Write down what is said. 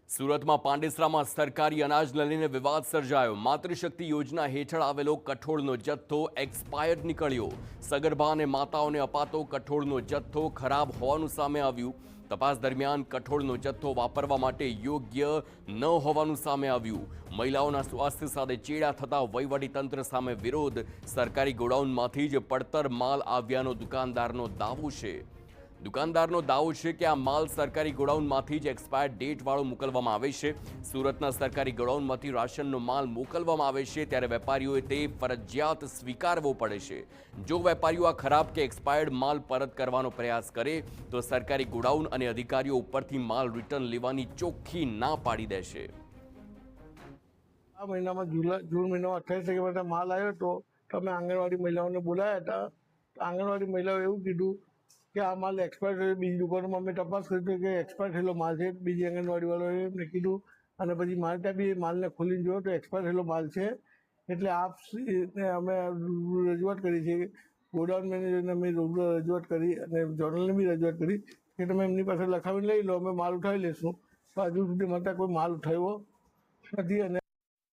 સુરતમાં પાંડેસરામાં સરકારી અનાજને લઈને વિવાદ સર્જાયો। માતૃશક્તિ યોજના હેઠળ આવેલો કઠોળનો જથ્થો એક્સપાયર્ડ નીકળ્યો। સગર્ભા અને માતાઓને અપાતો કઠોળનો જથ્થો ખરાબ હોવાનું સામે આવ્યું। તપાસ દરમિયાન કઠોળનો જથ્થો વાપરવા માટે યોગ્ય ન હોવાનું સામે આવ્યું। મહિલાઓના સ્વાસ્થ્ય સાથે ચેડા થતા વહીવટીતંત્ર સામે વિરોધ। સરકારી ગોડાઉનમાંથી જ પડતર માલ આવ્યાનો દુકાનદારનો દાવો છે। દુકાનદારનો દાવો છે કે આ માલ સરકારી ગોડાઉનમાંથી જ એક્સપાયર ડેટ વાળો મોકલવામાં આવે છે। સુરતના સરકારી ગોડાઉનમાંથી રાશનનો માલ મોકલવામાં આવે છે ત્યારે વેપારીઓએ તે ફરજિયાત સ્વીકારવો પડે છે। જો વેપારીઓ આ ખરાબ કે એક્સપાયર્ડ માલ પરત કરવાનો પ્રયાસ કરે તો સરકારી ગોડાઉન અને અધિકારીઓ ઉપરથી માલ રિટર્ન લેવાની ચોખ્ખી ના પાડી દેશે। આ મહિનામાં જૂન મહિનામાં 28 તારીખે બધા માલ આવ્યો હતો તો અમે આંગણવાડી મહિલાઓને બોલાવ્યા હતા। આંગણવાડી મહિલાઓએ એવું કીધું કે આ માલ એક્સપાયર થયો। બીજી દુકાનોમાં અમે તપાસ કરી કે એક્સપાયર થયેલો માલ છે। બીજી આંગણવાડીવાળાએ એમને કીધું અને પછી મારે ત્યાં બી માલને ખોલીને જોયો તો એક્સપાયર થયેલો માલ છે। એટલે આપને અમે રજૂઆત કરી છે। ગોડાઉન મેનેજરને અમે રજૂઆત કરી અને જોનલને બી રજૂઆત કરી કે તમે એમની પાસે લખાવીને લઈ લો, અમે માલ ઉઠાવી લઈશું। તો હજુ સુધી મારે કોઈ માલ ઉઠાવ્યો નથી અને